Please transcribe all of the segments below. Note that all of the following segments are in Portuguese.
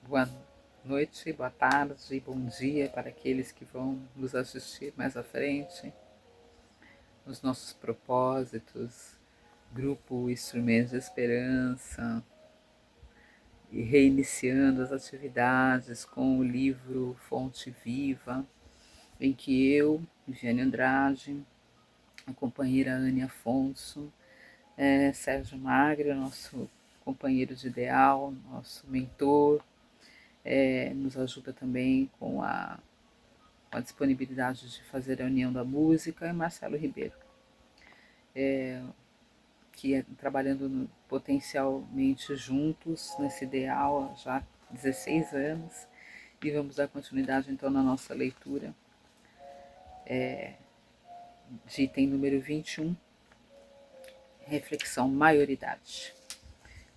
Boa noite, boa tarde, bom dia para aqueles que vão nos assistir mais à frente, nos nossos propósitos, Grupo Instrumentos de Esperança, e reiniciando as atividades com o livro Fonte Viva, em que eu, Viviane Andrade, a companheira Anne Afonso, Sérgio Magre, nosso companheiro de ideal, nosso mentor, nos ajuda também com a disponibilidade de fazer a União da Música, e Marcelo Ribeiro, que trabalhando potencialmente juntos nesse ideal há já 16 anos, e vamos dar continuidade então na nossa leitura de item número 21, Reflexão Maioridade,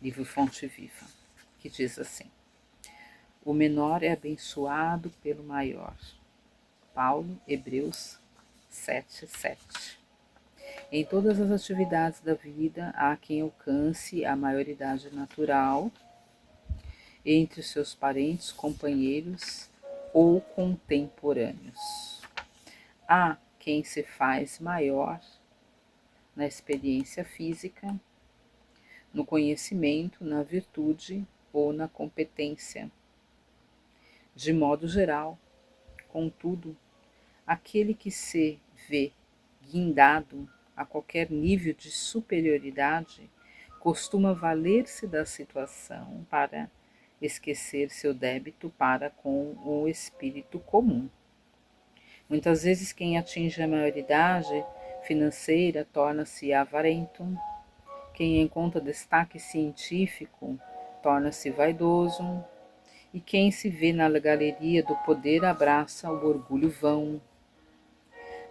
livro Fonte Viva, que diz assim: o menor é abençoado pelo maior. Paulo, Hebreus 7:7. Em todas as atividades da vida, há quem alcance a maioridade natural entre os seus parentes, companheiros ou contemporâneos. Há quem se faz maior na experiência física, no conhecimento, na virtude ou na competência. De modo geral, contudo, aquele que se vê guindado a qualquer nível de superioridade costuma valer-se da situação para esquecer seu débito para com o espírito comum. Muitas vezes quem atinge a maioridade financeira torna-se avarento, quem encontra destaque científico torna-se vaidoso, e quem se vê na galeria do poder abraça o orgulho vão.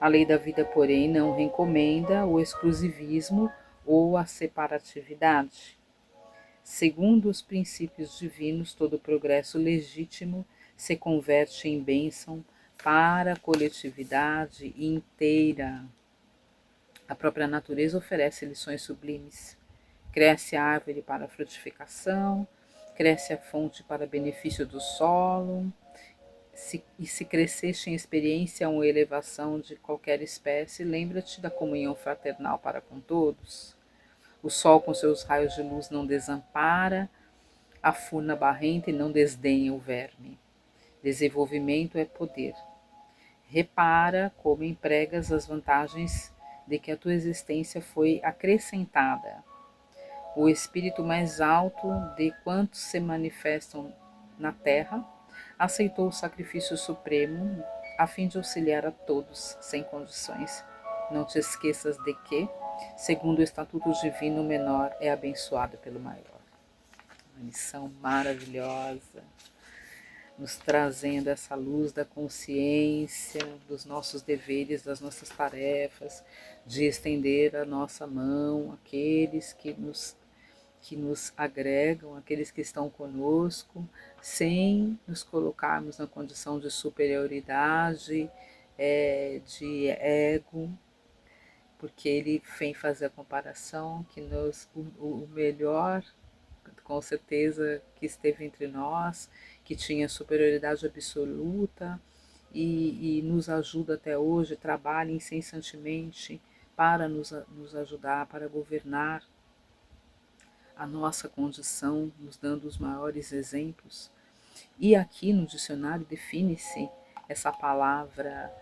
A lei da vida, porém, não recomenda o exclusivismo ou a separatividade. Segundo os princípios divinos, todo progresso legítimo se converte em bênção para a coletividade inteira. A própria natureza oferece lições sublimes. Cresce a árvore para a frutificação, cresce a fonte para benefício do solo, se cresceste em experiência ou elevação de qualquer espécie, lembra-te da comunhão fraternal para com todos. O sol com seus raios de luz não desampara a furna barrenta e não desdenha o verme. Desenvolvimento é poder. Repara como empregas as vantagens de que a tua existência foi acrescentada. O espírito mais alto de quantos se manifestam na terra aceitou o sacrifício supremo a fim de auxiliar a todos, sem condições. Não te esqueças de que, segundo o estatuto divino, o menor é abençoado pelo maior. Uma lição maravilhosa, nos trazendo essa luz da consciência, dos nossos deveres, das nossas tarefas, de estender a nossa mão àqueles que nos agregam, aqueles que estão conosco, sem nos colocarmos na condição de superioridade, de ego, porque ele vem fazer a comparação que o melhor, com certeza, que esteve entre nós, que tinha superioridade absoluta e nos ajuda até hoje, trabalha incessantemente para nos ajudar, para governar a nossa condição, nos dando os maiores exemplos. E aqui no dicionário define-se essa palavra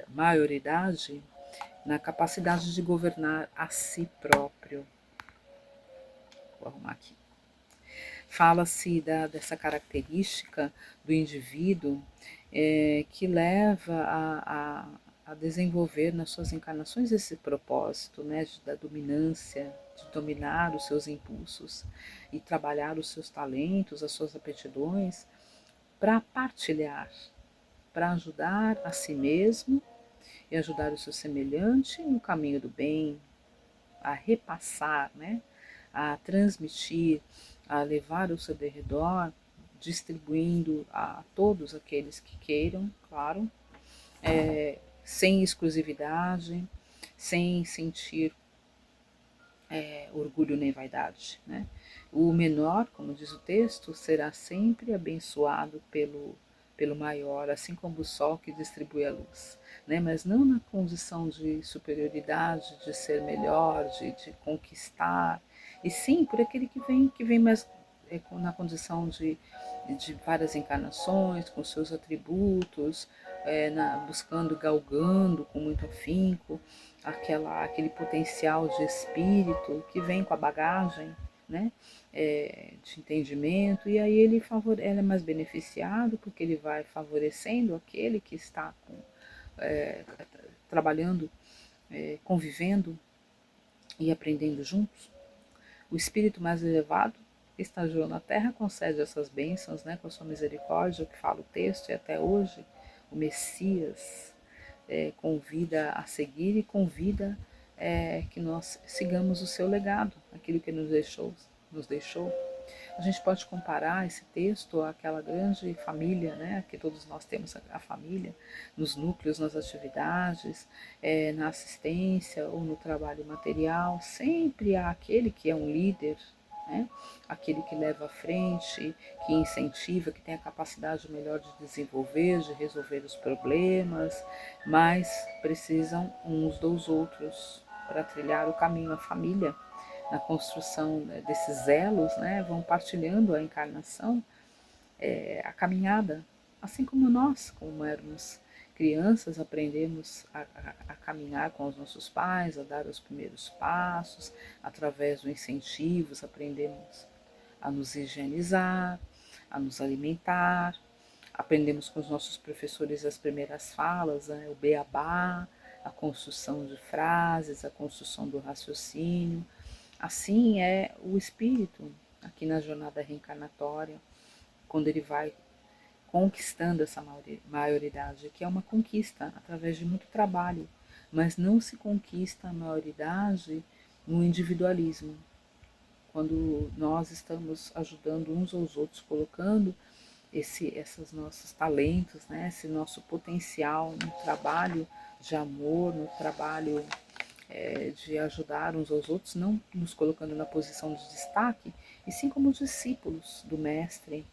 maioridade na capacidade de governar a si próprio. Vou arrumar aqui. Fala-se dessa característica do indivíduo que leva a desenvolver nas suas encarnações esse propósito, né, da dominância, de dominar os seus impulsos e trabalhar os seus talentos, as suas aptidões, para partilhar, para ajudar a si mesmo e ajudar o seu semelhante no caminho do bem, a repassar, né, a transmitir, a levar ao seu derredor, distribuindo a todos aqueles que queiram, claro, sem exclusividade, sem sentir orgulho nem vaidade, né? O menor, como diz o texto, será sempre abençoado pelo maior, assim como o sol que distribui a luz, né? Mas não na condição de superioridade, de ser melhor, de conquistar, e sim por aquele que vem mais na condição de várias encarnações, com seus atributos, buscando, galgando com muito afinco aquele potencial de espírito que vem com a bagagem, né, de entendimento, e aí ele é mais beneficiado porque ele vai favorecendo aquele que está trabalhando, convivendo e aprendendo juntos. O espírito mais elevado que estagiou na terra concede essas bênçãos, né, com a sua misericórdia, o que fala o texto, e até hoje o Messias convida a seguir e convida que nós sigamos o seu legado, aquilo que nos deixou. A gente pode comparar esse texto àquela grande família, né, que todos nós temos a família, nos núcleos, nas atividades, na assistência ou no trabalho material, sempre há aquele que é um líder, né, aquele que leva à frente, que incentiva, que tem a capacidade melhor de desenvolver, de resolver os problemas, mas precisam uns dos outros para trilhar o caminho, a família na construção desses elos, né, vão partilhando a encarnação, a caminhada, assim como nós, como éramos crianças, aprendemos a caminhar com os nossos pais, a dar os primeiros passos, através dos incentivos, aprendemos a nos higienizar, a nos alimentar, aprendemos com os nossos professores as primeiras falas, né, o beabá, a construção de frases, a construção do raciocínio. Assim é o espírito aqui na jornada reencarnatória, quando ele vai conquistando essa maioridade, que é uma conquista através de muito trabalho, mas não se conquista a maioridade no individualismo. Quando nós estamos ajudando uns aos outros, colocando esses nossos talentos, né, esse nosso potencial no trabalho de amor, no trabalho de ajudar uns aos outros, não nos colocando na posição de destaque, e sim como discípulos do Mestre,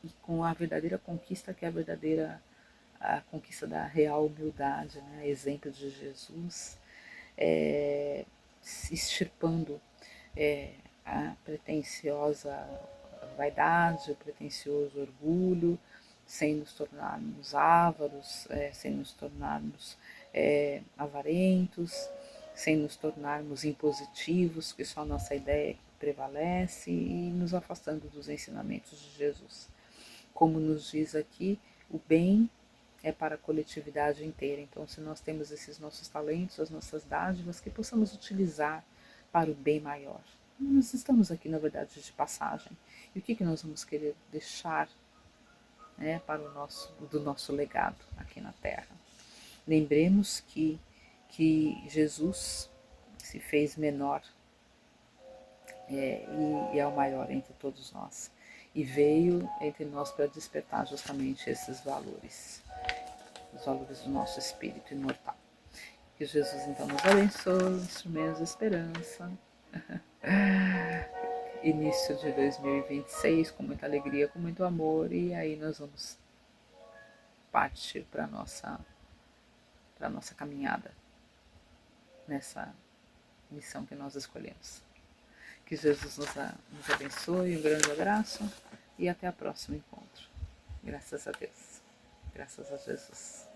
e com a verdadeira conquista, que é a conquista da real humildade, né? Exemplo de Jesus, se extirpando a pretensiosa vaidade, o pretensioso orgulho, sem nos tornarmos ávaros, sem nos tornarmos avarentos, sem nos tornarmos impositivos, que só a nossa ideia que prevalece, e nos afastando dos ensinamentos de Jesus. Como nos diz aqui, o bem é para a coletividade inteira. Então, se nós temos esses nossos talentos, as nossas dádivas, que possamos utilizar para o bem maior. Nós estamos aqui, na verdade, de passagem. E o que nós vamos querer deixar, né, para do nosso legado aqui na Terra? Lembremos que Jesus se fez menor e é o maior entre todos nós. E veio entre nós para despertar justamente esses valores, os valores do nosso espírito imortal. Que Jesus então nos abençoe, instrumentos de esperança. Início de 2026 com muita alegria, com muito amor, e aí nós vamos partir para a nossa caminhada nessa missão que nós escolhemos. Que Jesus nos abençoe, um grande abraço e até o próximo encontro. Graças a Deus. Graças a Jesus.